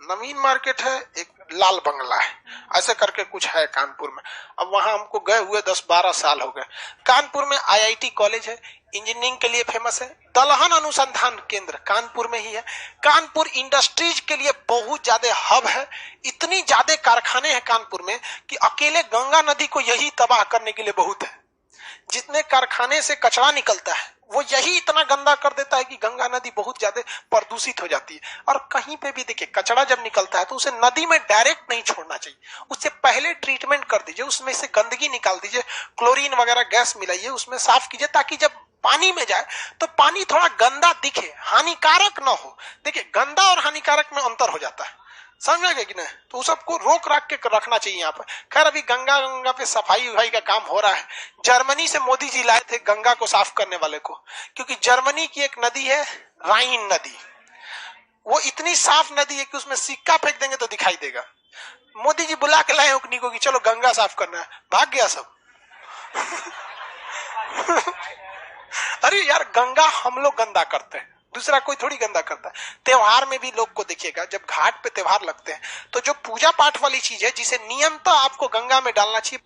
नवीन मार्केट है, एक लाल बंगला है, ऐसे करके कुछ है कानपुर में। अब वहां हमको गए हुए 10-12 साल हो गए। कानपुर में IIT कॉलेज है, इंजीनियरिंग के लिए फेमस है। दलहन अनुसंधान केंद्र कानपुर में ही है। कानपुर इंडस्ट्रीज के लिए बहुत ज्यादा हब है, इतनी ज्यादा कारखाने हैं कानपुर में कि अकेले गंगा नदी को यही तबाह करने के लिए बहुत है। जितने कारखाने से कचरा निकलता है वो यही इतना गंदा कर देता है कि गंगा नदी बहुत ज्यादा प्रदूषित हो जाती है। और कहीं पे भी देखिए कचरा जब निकलता है तो उसे नदी में डायरेक्ट नहीं छोड़ना चाहिए, उससे पहले ट्रीटमेंट कर दीजिए, उसमें से गंदगी निकाल दीजिए, क्लोरीन वगैरह गैस मिलाइए, उसमें साफ कीजिए, ताकि जब पानी में जाए तो पानी थोड़ा गंदा दिखे, हानिकारक ना हो। देखिए गंदा और हानिकारक में अंतर हो जाता है, समझ गए कि नहीं? तो उस सबको रोक रख के रखना चाहिए यहाँ पर। खैर अभी गंगा पे सफाई उफाई का काम हो रहा है। जर्मनी से मोदी जी लाए थे गंगा को साफ करने वाले को, क्योंकि जर्मनी की एक नदी है राइन नदी, वो इतनी साफ नदी है कि उसमें सिक्का फेंक देंगे तो दिखाई देगा। मोदी जी बुला के लाए उकनी को कि चलो गंगा साफ करना है, भाग गया सब। अरे यार गंगा हम लोग गंदा करते हैं, दूसरा कोई थोड़ी गंदा करता है। त्योहार में भी लोग को देखिएगा, जब घाट पे त्योहार लगते हैं तो जो पूजा पाठ वाली चीज है जिसे नियमतः आपको गंगा में डालना चाहिए,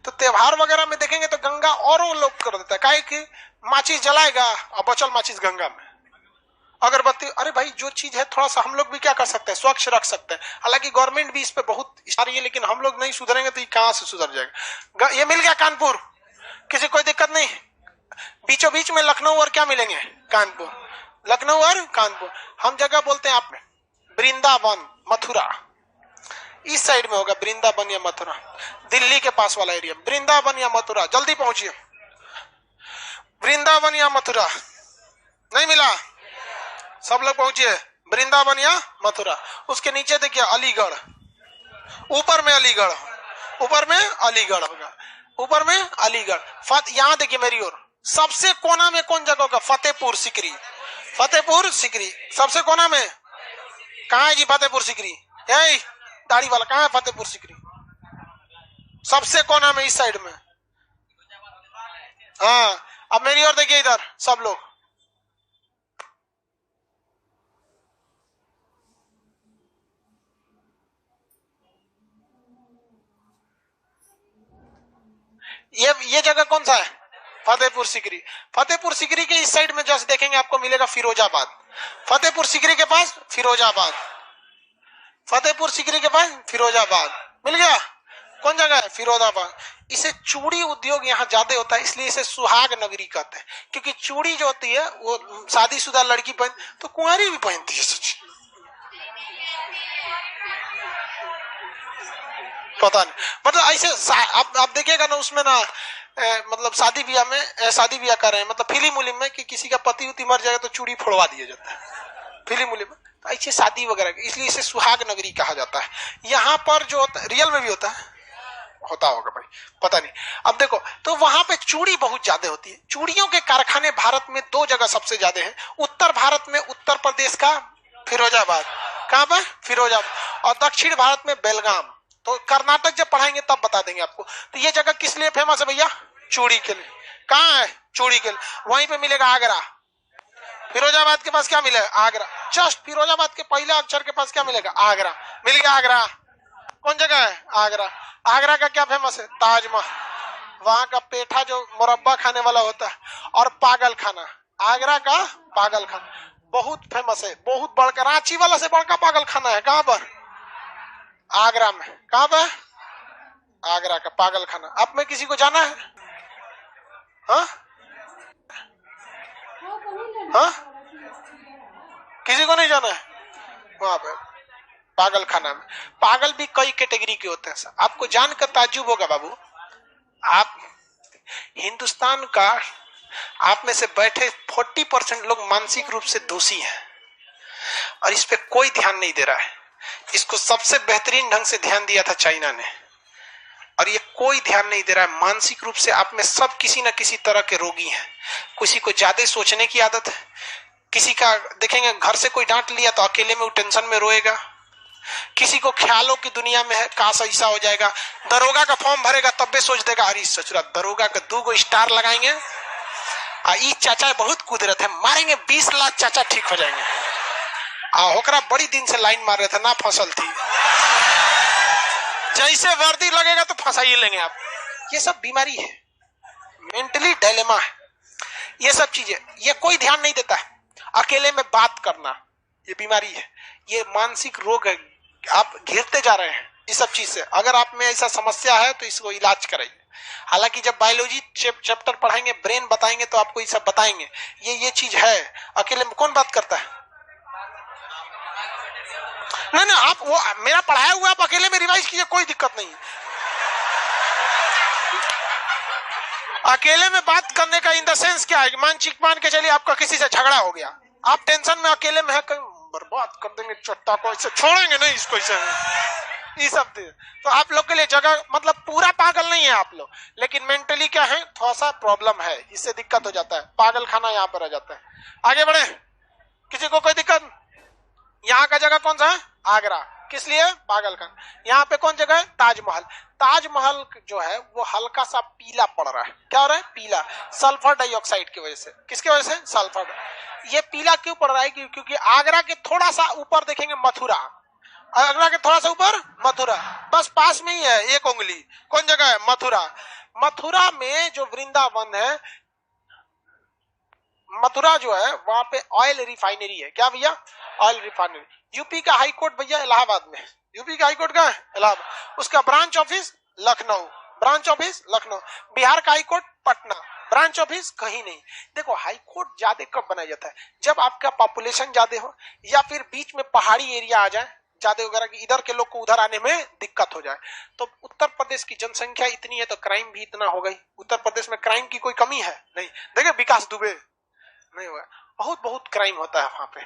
तो त्योहार वगैरह में देखेंगे तो गंगा और वो लोग कर देता है। काहे कि माचिस जलाएगा और बचल माचिस गंगा में, अगरबत्ती। अरे भाई जो चीज है थोड़ा सा हम लोग भी क्या कर सकते हैं, स्वच्छ रख सकते हैं। हालांकि गवर्नमेंट भी इस पे बहुत इशारा है, लेकिन हम लोग नहीं सुधरेंगे तो ये कहां से सुधर जाएगा। ये मिल गया कानपुर, किसी कोई दिक्कत नहीं। बीचों बीच में लखनऊ और क्या मिलेंगे? कानपुर, लखनऊ और कानपुर। हम जगह बोलते हैं आप वृंदावन मथुरा, इस साइड में होगा वृंदावन या मथुरा, दिल्ली के पास वाला एरिया, वृंदावन या मथुरा। जल्दी पहुंचिए, वृंदावन या मथुरा। नहीं मिला? सब लोग पहुंचिए, वृंदावन या मथुरा। उसके नीचे देखिए अलीगढ़, ऊपर में अलीगढ़, ऊपर में अलीगढ़ होगा, ऊपर में अलीगढ़। यहाँ देखिए मेरी ओर, सबसे कोना में कौन जगह होगा? फतेहपुर सिकरी, फतेहपुर सिकरी सबसे कोना में। कहाँ है जी फतेहपुर सिकरी? यही दाढ़ी वाला, कहाँ है फतेहपुर सिकरी? सबसे कोना में, इस साइड में। हाँ अब मेरी ओर देखिए इधर सब लोग, ये जगह कौन सा है? फतेहपुर सिकरी। फतेहपुर सिकरी के इस साइड में जस्ट देखेंगे आपको मिलेगा फिरोजाबाद। फतेहपुर सिकरी के पास फिरोजाबाद, फतेहपुर सिकरी के पास फिरोजाबाद मिल गया। कौन जगह है? फिरोजाबाद। इसे चूड़ी उद्योग यहाँ ज्यादा होता है, इसलिए इसे सुहाग नगरी कहते हैं, क्योंकि चूड़ी जो होती है वो शादीशुदा लड़की पहन, तो कुंवारी भी पहनती है सच। पता नहीं, मतलब ऐसे आप देखिएगा ना उसमें ना मतलब शादी ब्याह में, शादी ब्याह कर रहे हैं मतलब फिल्म उलिम में कि किसी का पति उति मर जाएगा तो चूड़ी फोड़वा दिया जाता है फिल्म उलिम में, तो ऐसे शादी वगैरह, इसलिए इसे सुहाग नगरी कहा जाता है। यहाँ पर जो होता है रियल में भी होता होगा भाई, पता नहीं। अब देखो, तो वहां पे चूड़ी बहुत ज्यादा होती है। चूड़ियों के कारखाने भारत में 2 जगह सबसे ज्यादा हैं। उत्तर भारत में उत्तर प्रदेश का फिरोजाबाद, कहां पर? फिरोजाबाद। और दक्षिण भारत में बेलगाम। तो कर्नाटक जब पढ़ाएंगे तब बता देंगे आपको। तो ये जगह किस लिए फेमस है भैया? चूड़ी के लिए। कहाँ है? चूड़ी के लिए। वहीं पे मिलेगा आगरा। फिरोजाबाद के पास क्या मिलेगा? आगरा। जस्ट फिरोजाबाद के पहले अक्षर के पास क्या मिलेगा? आगरा। मिल गया आगरा। कौन जगह है? आगरा। आगरा का क्या फेमस है? ताजमहल। वहां का पेठा जो मुरब्बा खाने वाला होता है, और पागल खाना। आगरा का पागल खाना बहुत फेमस है, बहुत बड़का, रांची वाला से बड़का पागल खाना है। कहां पर? आगरा में। कहां पर? आगरा का पागल खाना। अब में किसी को जाना है? हाँ हाँ, किसी को नहीं जाना है वहां पे पागल खाना में। पागल भी कई कैटेगरी के होते हैं। आपको जानकर ताज्जुब होगा बाबू, आप हिंदुस्तान का, आप में से बैठे 40% लोग मानसिक रूप से दोषी हैं, और इस पे कोई ध्यान नहीं दे रहा है। इसको सबसे बेहतरीन ढंग से ध्यान दिया था चाइना ने, और ये कोई ध्यान नहीं दे रहा है। मानसिक रूप से आप में सब किसी न किसी तरह के रोगी हैं। किसी को ज्यादा सोचने की आदत है, किसी का देखेंगे घर से कोई डांट लिया तो अकेले में वो टेंशन में रोएगा, किसी को ख्यालों की दुनिया में है, काश ऐसा हो जाएगा। दरोगा का फॉर्म भरेगा तब भी सोच देगा, अरे सचुरा दरोगा का 2 स्टार लगाएंगे, ई चाचा बहुत कुदरत है, मारेंगे 20 लाख चाचा ठीक हो जाएंगे। होकरा बड़ी दिन से लाइन मार रहे थे ना, फसल थी, जैसे वर्दी लगेगा तो फंसा ही लेंगे आप। ये सब बीमारी है, मेंटली डायलेमा है, ये सब चीजें, ये कोई ध्यान नहीं देता है। अकेले में बात करना, ये बीमारी है, ये मानसिक रोग है। आप घिरते जा रहे हैं इस सब चीज से। अगर आप में ऐसा समस्या है तो इसको इलाज कराइए। हालांकि जब बायोलॉजी चैप्टर पढ़ाएंगे, ब्रेन बताएंगे, तो आपको ये सब बताएंगे ये चीज है। अकेले में कौन बात करता है? नहीं, आप वो मेरा पढ़ाया हुआ आप अकेले में रिवाइज कीजिए, कोई दिक्कत नहीं। अकेले में बात करने का इन द सेंस क्या है? मानसिक मान के चलिए आपका किसी से झगड़ा हो गया, आप टेंशन में अकेले में है, बर्बाद कर देंगे चट्टा को, इसे छोड़ेंगे नहीं इसको, इसे ये सब। तो आप लोग के लिए जगह, मतलब पूरा पागल नहीं है आप लोग, लेकिन मेंटली क्या है, थोड़ा सा प्रॉब्लम है, इससे दिक्कत हो जाता है। पागल खाना यहाँ पर आ जाता है। आगे बढ़े, किसी को कोई दिक्कत? यहाँ का जगह कौन सा है? आगरा। किस लिए? पागल खाना। यहाँ पे कौन जगह है? ताजमहल। ताजमहल जो है वो हल्का सा पीला पड़ रहा है। क्या हो रहा है? पीला, सल्फर डाइऑक्साइड की वजह से। किसकी वजह से? सल्फर। ये पीला क्यों पड़ रहा है? क्योंकि आगरा के थोड़ा सा ऊपर देखेंगे मथुरा, आगरा के थोड़ा सा ऊपर मथुरा, बस पास में ही है, 1 उंगली। कौन जगह है? मथुरा। मथुरा में जो वृंदावन है, मथुरा जो है वहां पे ऑयल रिफाइनरी है। क्या भैया? Oil refinery. यूपी का हाई कोर्ट भैया इलाहाबाद में, यूपी का हाई कोर्ट कहाँ है? इलाहाबाद। उसका branch office Lucknow, branch office Lucknow. Bihar का high court Patna, branch office कहीं नहीं। देखो, हाई कोर्ट ज्यादा कब बनाया जाता है? जब आपका पॉपुलेशन ज्यादा हो, या फिर बीच में पहाड़ी एरिया आ जाए ज्यादा वगैरह की, इधर के लोग को उधर आने में दिक्कत हो जाए। तो उत्तर प्रदेश की जनसंख्या इतनी है तो क्राइम भी इतना हो गई। उत्तर प्रदेश में क्राइम की कोई कमी है नहीं। देखिए विकास दुबे नहीं हुआ, बहुत क्राइम होता है वहां पे।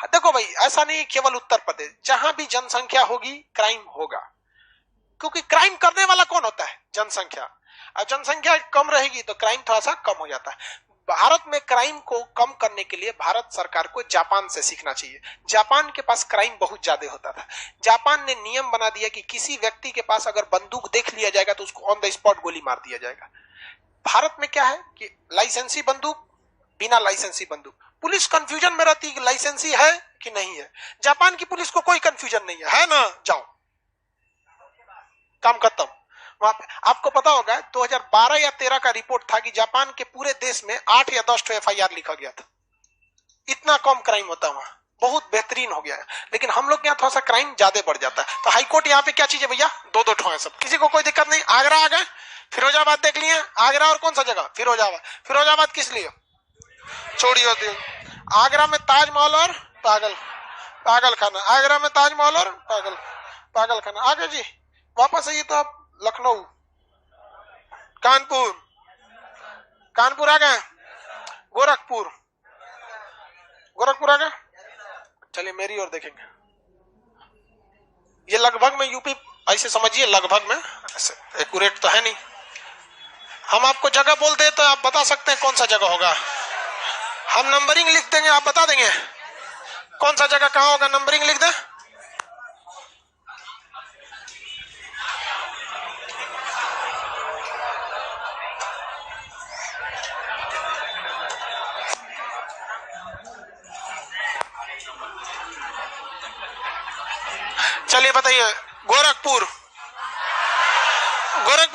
देखो भाई, ऐसा नहीं केवल उत्तर प्रदेश, जहां भी जनसंख्या होगी क्राइम होगा, क्योंकि क्राइम करने वाला कौन होता है? जनसंख्या। और जनसंख्या कम रहेगी तो क्राइम थोड़ा सा कम हो जाता है। भारत में क्राइम को कम करने के लिए भारत सरकार को जापान से सीखना चाहिए। जापान के पास क्राइम बहुत ज्यादा होता था। जापान ने नियम बना दिया कि किसी व्यक्ति के पास अगर बंदूक देख लिया जाएगा तो उसको ऑन द स्पॉट गोली मार दिया जाएगा। भारत में क्या है कि लाइसेंसी बंदूक, बिना लाइसेंसी बंदूक, पुलिस कंफ्यूजन में रहती है कि लाइसेंसी है कि नहीं है। जापान की पुलिस को कोई कंफ्यूजन नहीं है ना, जाओ काम खत्म। वहां पे आपको पता होगा 2012 या 13 का रिपोर्ट था कि जापान के पूरे देश में 8 या 10 FIR लिखा गया था। इतना कम क्राइम होता है वहां, बहुत बेहतरीन हो गया है। लेकिन हम लोग के यहाँ थोड़ा सा क्राइम ज्यादा बढ़ जाता है। तो हाईकोर्ट यहाँ पे क्या चीज है भैया, दो दो ठो है सब, किसी को कोई दिक्कत नहीं। आगरा आ गए, फिरोजाबाद देख लिए, आगरा और कौन सा जगह, फिरोजाबाद। फिरोजाबाद किस लिए, चोरी होती है। आगरा में ताजमहल और पागल खाना, आगरा में ताजमहल और पागल खाना। आगे जी वापस आइए। तो आप लखनऊ, कानपुर आ गए, गोरखपुर आ गए। चलिए मेरी ओर देखेंगे। ये लगभग में यूपी, ऐसे समझिए लगभग में, एक्यूरेट तो है नहीं। हम आपको जगह बोलते हैं तो आप बता सकते हैं कौन सा जगह होगा। हम नंबरिंग लिख देंगे, आप बता देंगे कौन सा जगह कहां होगा। नंबरिंग लिख दे। चलिए बताइए, गोरखपुर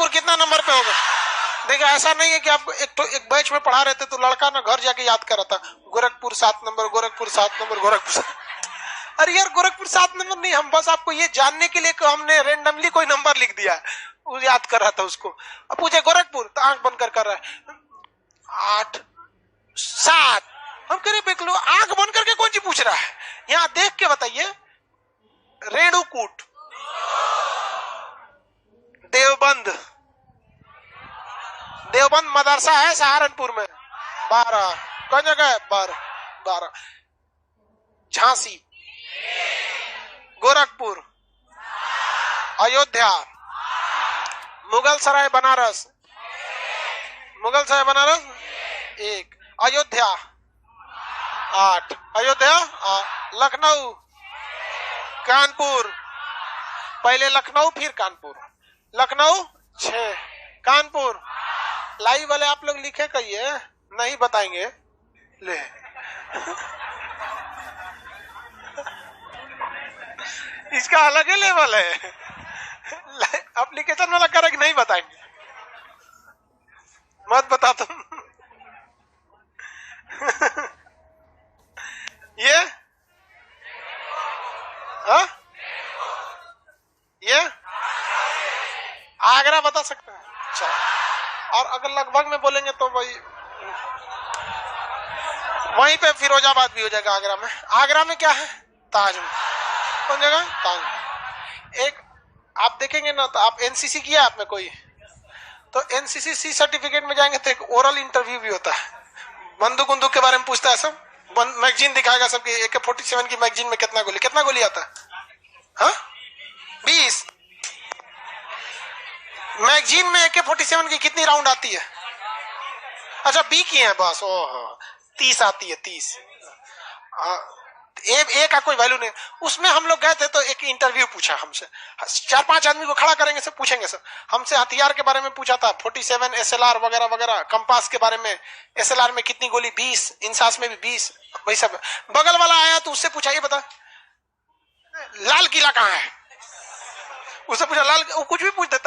कितना नंबर पे होगा। देखिए ऐसा नहीं है कि आप एक बैच में पढ़ा रहे थे तो लड़का ना घर जाके याद कर रहा था गोरखपुर 7 नंबर, गोरखपुर 7 नंबर, गोरखपुर। अरे यार गोरखपुर 7 नंबर नहीं, हम बस आपको ये जानने के लिए कि हमने रेंडमली कोई नंबर लिख दिया है, वो याद कर रहा था उसको। अब पूछे गोरखपुर तो आंख बंद कर रहा है 8 7। हम कह रहे देख लो, आंख बंद करके कौन सी पूछ रहा है, यहाँ देख के बताइए। रेणुकूट, देवबंद मदरसा है सहारनपुर में 12, कौन जगह है 12। झांसी, गोरखपुर, अयोध्या, मुगल सराय बनारस 1, अयोध्या 8, लखनऊ, कानपुर, पहले लखनऊ फिर कानपुर, लखनऊ 6, कानपुर। लाइव वाले आप लोग लिखे कहिए, नहीं बताएंगे ले। इसका अलग ही लेवल है, एप्लीकेशन वाला करे कि नहीं बताएंगे, मत बता तुम। ये हा? ये आगरा बता सकते हैं। अच्छा, और अगर लगभग में बोलेंगे तो वहीं पे फिरोजाबाद भी हो जाएगा। आगरा में क्या है, ताजमहल। कौन जगह, ताजमहल। एक आप देखेंगे ना, तो आप एनसीसी किया आपने कोई, तो एनसीसी सी सर्टिफिकेट में जाएंगे तो एक ओरल इंटरव्यू भी होता है। बंदूक के बारे में पूछता है सब, मैगजीन दिखाएगा सबकी। AK-47 की मैगजीन में कितना गोली आता है, हाँ 20। मैगजीन में AK-47 की कितनी राउंड आती है, अच्छा 20 की है बस, ओह 30 आती है, 30। एक का कोई वैल्यू नहीं। उसमें हम लोग गए थे तो एक इंटरव्यू पूछा हमसे, 4-5 आदमी को खड़ा करेंगे, सब पूछेंगे सब हमसे। हथियार के बारे में पूछा था, 47 SLR वगैरह वगैरह, कंपास के बारे में, SLR में कितनी गोली 20, इंसास में भी 20, वही सब। बगल वाला आया तो उससे पूछा, ये बता लाल किला कहाँ है, उससे पूछा लाल, वो कुछ भी पूछ देता है।